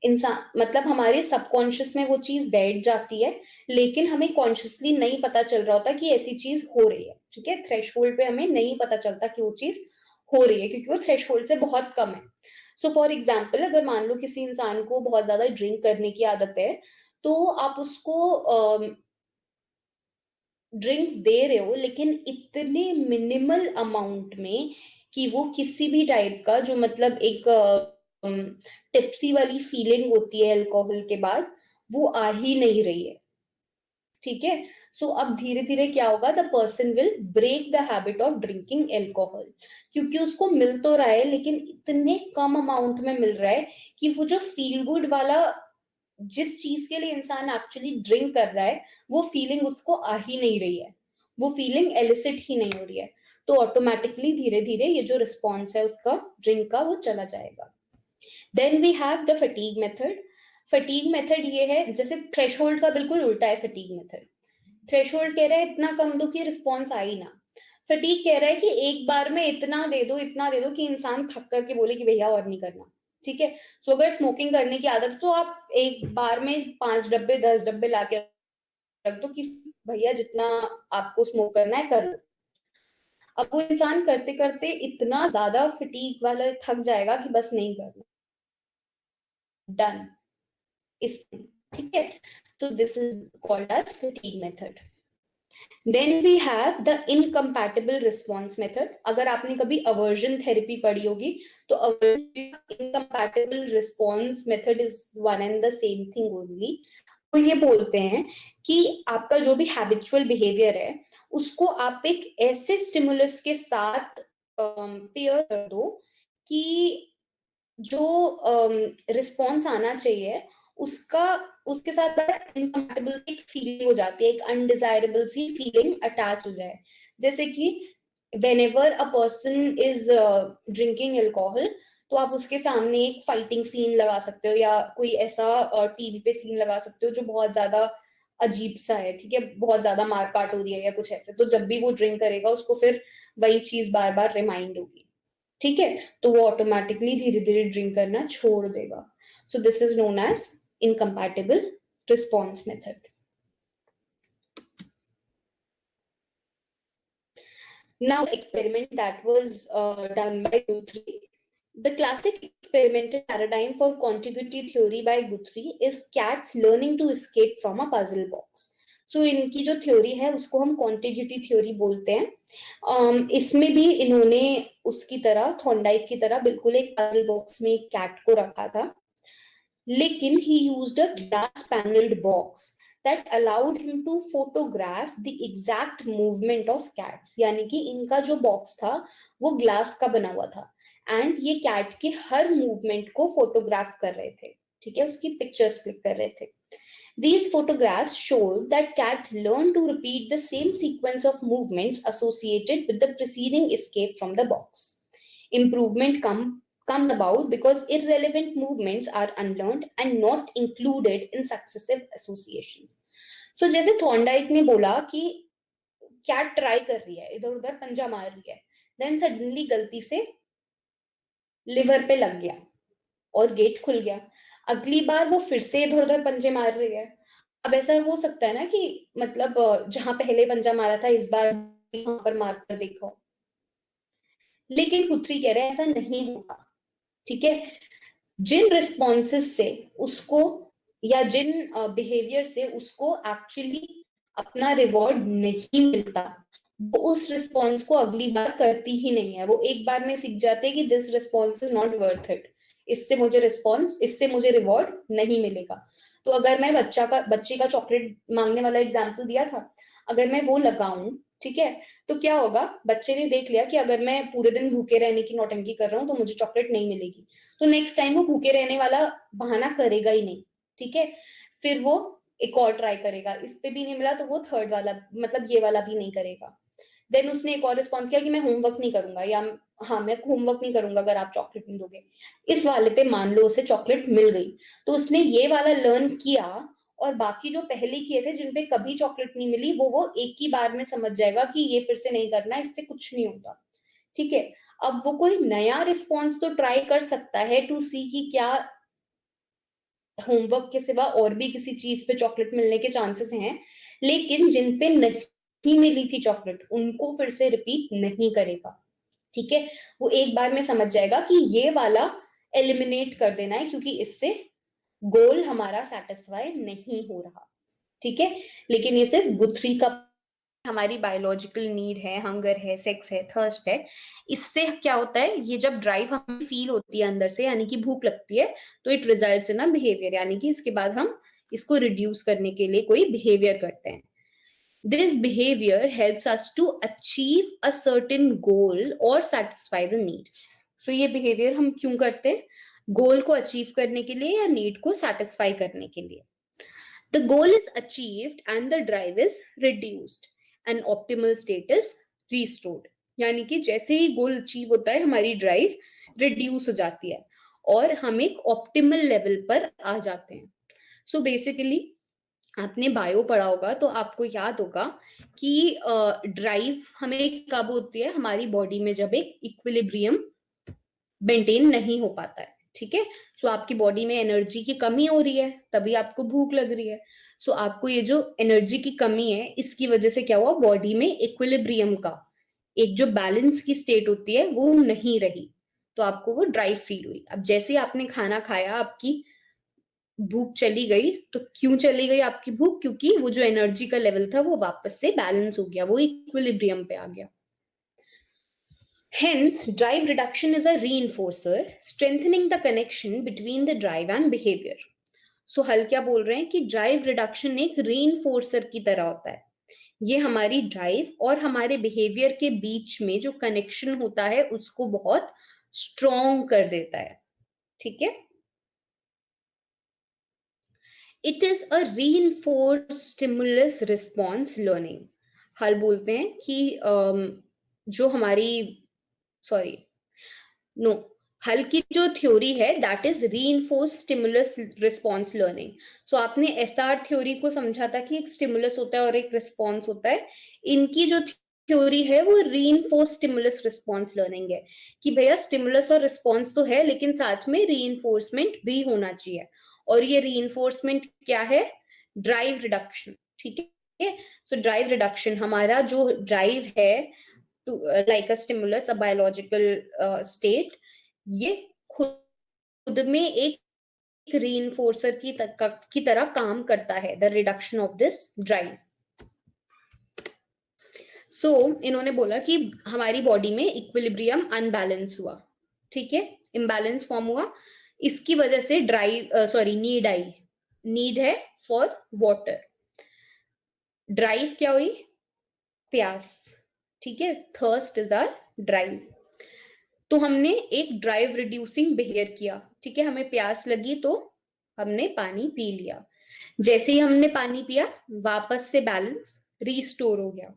इंसान, मतलब हमारे सबकॉन्शियस में वो चीज बैठ जाती है, लेकिन हमें कॉन्शियसली नहीं पता चल रहा होता कि ऐसी चीज हो रही है। ठीक है। थ्रेशहोल्ड पे हमें नहीं पता चलता कि वो चीज हो रही है, क्योंकि वो थ्रेशहोल्ड से बहुत कम है। सो फॉर एग्जाम्पल, अगर मान लो किसी इंसान को बहुत ज्यादा ड्रिंक करने की आदत है, तो आप उसको ड्रिंक्स दे रहे हो, लेकिन इतने मिनिमल अमाउंट में कि वो किसी भी टाइप का, जो मतलब एक टिप्सी वाली फीलिंग होती है अल्कोहल के बाद, वो आ ही नहीं रही है। ठीक है। सो अब धीरे धीरे क्या होगा, the person will break the habit of drinking alcohol, क्योंकि उसको मिल तो रहा है लेकिन इतने कम अमाउंट में मिल रहा है कि वो जो फील गुड वाला, जिस चीज के लिए इंसान एक्चुअली ड्रिंक कर रहा है, वो फीलिंग उसको आ ही नहीं रही है, वो फीलिंग एलिसिट ही नहीं हो रही है, तो ऑटोमेटिकली धीरे धीरे ये जो रिस्पॉन्स है उसका ड्रिंक का, वो चला जाएगा। Then we have the fatigue method. Fatigue method ये है, जैसे थ्रेशोल्ड का बिल्कुल उल्टा है फटीग मेथड। थ्रेशोल्ड कह रहा है इतना कम दो कि रिस्पॉन्स आ ही ना, फटीग कह रहा है कि एक बार में इतना दे दो, इतना दे दो कि इंसान थक करके बोले कि भैया और नहीं करना। ठीक है। सो अगर स्मोकिंग करने की आदत है तो आप एक बार में 5 डब्बे 10 डब्बे लाके रख दो कि भैया जितना आपको स्मोक करना है कर लो। अब वो इंसान करते करते इतना ज्यादा फटीग वाला थक जाएगा कि बस नहीं करना, डन इस, ठीक है। So this is called as fatigue method. Then we have the incompatible response method. अगर आपने कभी अवर्जन थेरेपी पढ़ी होगी तो incompatible response method is one and the same thing only. वो ये बोलते हैं कि आपका जो भी हैबिचुअल बिहेवियर है उसको आप एक ऐसे स्टिमुलस के साथ पेयर कर दो कि जो रिस्पॉन्स आना चाहिए उसका, उसके साथ बड़ा इनकम्पैटिबल एक फीलिंग हो जाती है, एक अनडिजायरेबल सी फीलिंग अटैच हो जाए। जैसे कि whenever a person is drinking alcohol, तो आप उसके सामने एक फाइटिंग सीन लगा सकते हो या कोई ऐसा टीवी पे सीन लगा सकते हो जो बहुत ज्यादा अजीब सा है, ठीक है, बहुत ज्यादा मारकाट हो रही है या कुछ ऐसे, तो जब भी वो ड्रिंक करेगा उसको फिर वही चीज बार बार रिमाइंड होगी, ठीक है, तो वो ऑटोमेटिकली धीरे धीरे ड्रिंक करना छोड़ देगा। So this is known as incompatible response method. Now, experiment that was done by Guthrie. The classic experimental paradigm for contiguity theory by Guthrie is cats learning to escape from a puzzle box. So इनकी जो theory है उसको हम contiguity theory बोलते हैं। इसमें भी इन्होंने उसकी तरह, थॉर्नडाइक की तरह, बिल्कुल एक पजल बॉक्स में एक कैट को रखा था, लेकिन he used a glass paneled box that allowed him to photograph the exact movement of cats। यानी कि इनका जो बॉक्स था वो ग्लास का बना हुआ था एंड ये कैट के हर मूवमेंट को फोटोग्राफ कर रहे थे, ठीक है, उसकी पिक्चर्स क्लिक कर रहे थे। These photographs showed that cats learn to repeat the same sequence of movements associated with the preceding escape from the box. Improvement come about because irrelevant movements are unlearned and not included in successive associations. So जैसे Thorndike ने बोला कि cat try कर रही है, इधर उधर पंजा मार रही है, देन सडनली गलती से लिवर पे लग गया और गेट खुल गया, अगली बार वो फिर से इधर उधर पंजे मार रही है। अब ऐसा हो सकता है ना कि मतलब जहां पहले पंजा मारा था इस बार वहां पर मार कर देखो, लेकिन गुथरी कह रहे हैं ऐसा नहीं होगा, ठीक है। जिन रिस्पॉन्सेस से उसको या जिन बिहेवियर से उसको एक्चुअली अपना रिवॉर्ड नहीं मिलता, वो उस रिस्पॉन्स को अगली बार करती ही नहीं है। वो एक बार में सीख जाते हैं कि this response is not worth it, इससे मुझे रिवॉर्ड नहीं मिलेगा। तो अगर मैं बच्चे का चॉकलेट मांगने वाला एग्जाम्पल दिया था, अगर मैं वो लगाऊं, ठीक है, तो क्या होगा, बच्चे ने देख लिया कि अगर मैं पूरे दिन भूखे रहने की नौटंकी कर रहा हूँ तो मुझे चॉकलेट नहीं मिलेगी, तो नेक्स्ट टाइम वो भूखे रहने वाला बहाना करेगा ही नहीं, ठीक है। फिर वो एक और ट्राई करेगा, इस पे भी नहीं मिला तो वो थर्ड वाला, मतलब ये वाला भी नहीं करेगा। देन उसने एक और रिस्पॉन्स किया कि मैं होमवर्क नहीं करूंगा, या हाँ मैं होमवर्क नहीं करूंगा अगर आप चॉकलेट नहीं दोगे। इस वाले पे मान लो उसे चॉकलेट मिल गई, तो उसने ये वाला लर्न किया, और बाकी जो पहले किए थे जिन पे कभी चॉकलेट नहीं मिली वो एक ही बार में समझ जाएगा कि ये फिर से नहीं करना, इससे कुछ नहीं होगा, ठीक है। अब वो कोई नया रिस्पॉन्स तो ट्राई कर सकता है टू सी कि क्या होमवर्क के सिवा और भी किसी चीज पे चॉकलेट मिलने के चांसेस हैं, लेकिन जिन पे नहीं मिली थी चॉकलेट उनको फिर से रिपीट नहीं करेगा, ठीक है। वो एक बार में समझ जाएगा कि ये वाला एलिमिनेट कर देना है क्योंकि इससे गोल हमारा सेटिस्फाई नहीं हो रहा, ठीक है। लेकिन ये सिर्फ गुथरी का, हमारी बायोलॉजिकल नीड है, हंगर है, सेक्स है, थर्स्ट है, इससे क्या होता है, ये जब ड्राइव हमें फील होती है अंदर से, यानी कि भूख लगती है, तो it results in a behaviour, यानी कि इसके बाद हम इसको रिड्यूस करने के लिए कोई बिहेवियर करते हैं। This behavior helps us to achieve a certain goal or satisfy the need. So ये behavior हम क्यों करते हैं? गोल को अचीव करने के लिए या नीड को सेटिस्फाई करने के लिए. The goal is achieved and the drive is reduced and optimal state is restored. यानी कि जैसे ही गोल अचीव होता है हमारी ड्राइव रिड्यूस हो जाती है और हम एक ऑप्टिमल लेवल पर आ जाते हैं. सो बेसिकली आपने बायो पढ़ा होगा तो आपको याद होगा कि ड्राइव हमें कब होती है, हमारी बॉडी में जब एक इक्विलिब्रियम मेंटेन नहीं हो पाता है. ठीक है, सो आपकी बॉडी में एनर्जी की कमी हो रही है तभी आपको भूख लग रही है. सो आपको ये जो एनर्जी की कमी है इसकी वजह से क्या हुआ, बॉडी में इक्विलिब्रियम का एक जो बैलेंस की स्टेट होती है वो नहीं रही, तो आपको वो ड्राइव फील हुई. अब जैसे ही आपने खाना खाया आपकी भूख चली गई. तो क्यों चली गई आपकी भूख? क्योंकि वो जो एनर्जी का लेवल था वो वापस से बैलेंस हो गया, वो इक्विलिब्रियम पे आ गया. Hence, drive reduction is a reinforcer, strengthening the connection between the drive and behavior. So, हल क्या बोल रहे हैं कि drive reduction एक reinforcer की तरह होता है. ये हमारी drive और हमारे behavior के बीच में जो connection होता है उसको बहुत strong कर देता है. ठीक है? It is a reinforced stimulus response learning. हल बोलते हैं कि जो हमारी हल की जो थ्योरी है that is reinforced stimulus response learning. So आपने एसआर थ्योरी को समझा था कि एक स्टिमुलस होता है और एक रिस्पॉन्स होता है. इनकी जो थ्योरी है वो रीइंफोर्स्ड स्टिमुलस रिस्पॉन्स लर्निंग है कि भैया स्टिमुलस और रिस्पॉन्स तो है लेकिन साथ में रीइंफोर्समेंट भी होना चाहिए. और ये रीइंफोर्समेंट क्या है? Drive reduction. ठीक है, सो ड्राइव रिडक्शन हमारा जो ड्राइव है to like a stimulus, a biological state, ये खुद में एक reinforcer की तरह काम करता है. the reduction of this drive. So इन्होंने बोला कि हमारी बॉडी में इक्विलिब्रियम अनबैलेंस हुआ. ठीक है, इम्बैलेंस फॉर्म हुआ, इसकी वजह से नीड आई. नीड है फॉर वाटर. ड्राइव क्या हुई? प्यास. ठीक है, थर्स्ट इज आर ड्राइव. तो हमने एक ड्राइव रिड्यूसिंग बिहेवियर किया. ठीक है, हमें प्यास लगी तो हमने पानी पी लिया. जैसे ही हमने पानी पिया वापस से बैलेंस रीस्टोर हो गया.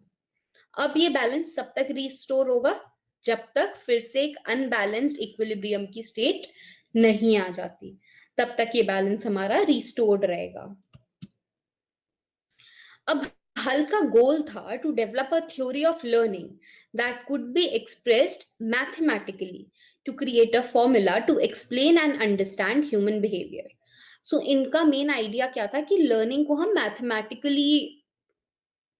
अब ये बैलेंस तब तक रीस्टोर होगा जब तक फिर से एक अनबैलेंस्ड इक्विलिब्रियम की स्टेट नहीं आ जाती, तब तक ये बैलेंस हमारा रीस्टोर्ड रहेगा. अब हल का गोल था to develop a theory of learning that could be expressed mathematically to create a formula to explain and understand human behaviour. So इनका मेन आइडिया क्या था कि लर्निंग को हम मैथमेटिकली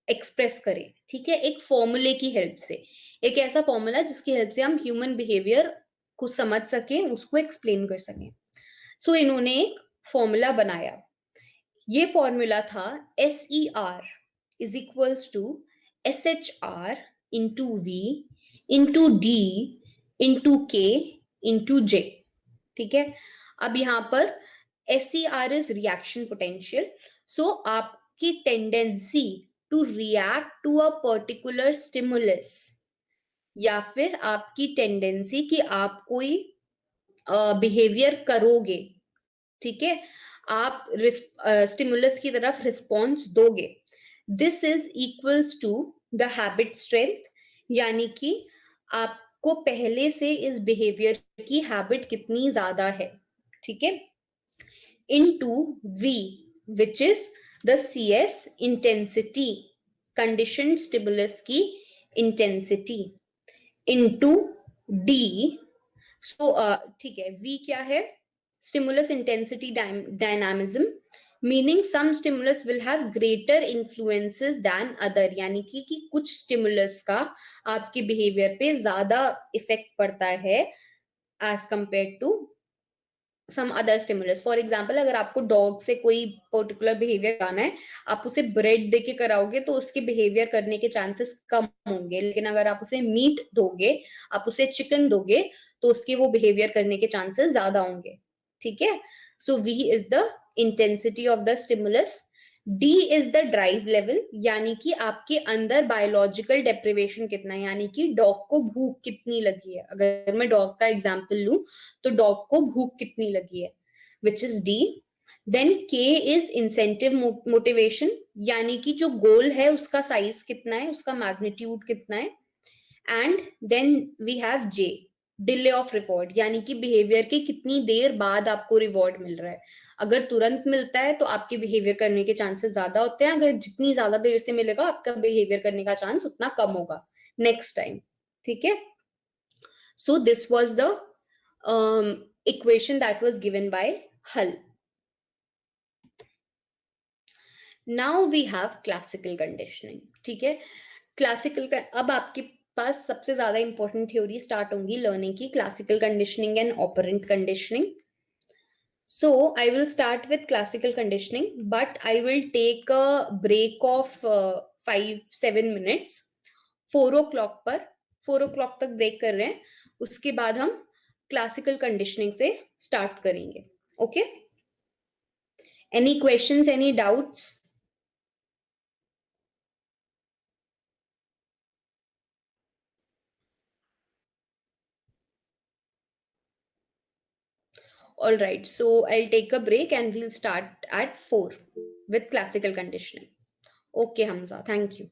एक्सप्रेस करें. ठीक है, एक फॉर्मूले की हेल्प से, एक ऐसा फॉर्मूला जिसकी हेल्प से हम ह्यूमन बिहेवियर को समझ सकें, उसको एक्सप्लेन कर सकें. सो इन्होंने एक फॉर्मूला बनाया. ये फॉर्मूला था SER is equals to SHR into V into D into K into J. ठीक है, अब यहां पर SER is reaction potential. So आपकी tendency to react to a particular stimulus या फिर आपकी टेंडेंसी कि आप कोई बिहेवियर करोगे. ठीक है, आप स्टिमुलस की तरफ रिस्पॉन्स दोगे. This is equals to the habit strength, यानी कि आपको पहले से इस बिहेवियर की हैबिट कितनी ज्यादा है. ठीक है, into V which is the CS intensity, condition stimulus की इंटेंसिटी, इनटू D. सो ठीक है, V क्या है? Stimulus intensity dynamism, meaning some stimulus will have greater influences than other. यानी कि कुछ stimulus का आपके behavior पे ज्यादा effect पड़ता है as compared to some other stimulus. For example, अगर आपको dog से कोई particular behavior कराना है, आप उसे bread देके कराओगे तो उसके behavior करने के chances कम होंगे. लेकिन अगर आप उसे meat दोगे, आप उसे chicken दोगे तो उसके वो behavior करने के chances ज्यादा होंगे. ठीक है, so V is the intensity of the stimulus D is the drive level, यानी कि आपके अंदर बायोलॉजिकल डेप्रिवेशन कितना है, यानी कि डॉग को भूख कितनी लगी है। अगर मैं डॉग का एग्जांपल लूं तो डॉग को भूख कितनी लगी है, विच इज डी। देन के इज इंसेंटिव मोटिवेशन, यानी कि जो गोल है उसका साइज कितना है, उसका मैग्नीट्यूड कितना है। And then we have J, delay of reward, यानी कि बिहेवियर के कितनी देर बाद आपको रिवॉर्ड मिल रहा है। अगर तुरंत मिलता है तो आपके बिहेवियर करने के चांसेस ज्यादा होते हैं, अगर जितनी ज्यादा देर से मिलेगा आपका बिहेवियर करने का चांस उतना कम होगा नेक्स्ट टाइम। ठीक है, so this was the equation that was given by Hull. Now we have classical conditioning. ठीक है, क्लासिकल का अब आपके पास सबसे ज्यादा इंपॉर्टेंट थ्योरी स्टार्ट होंगी लर्निंग की, classical conditioning and operant conditioning. So I will start with classical conditioning, but I will take a break of 5-7 minutes. 4 o'clock पर 4 o'clock तक ब्रेक कर रहे हैं, उसके बाद हम क्लासिकल कंडीशनिंग से स्टार्ट करेंगे। Okay, any questions, any doubts? All right, so I'll take a break and we'll start at 4 with classical conditioning. Okay, Hamza, thank you.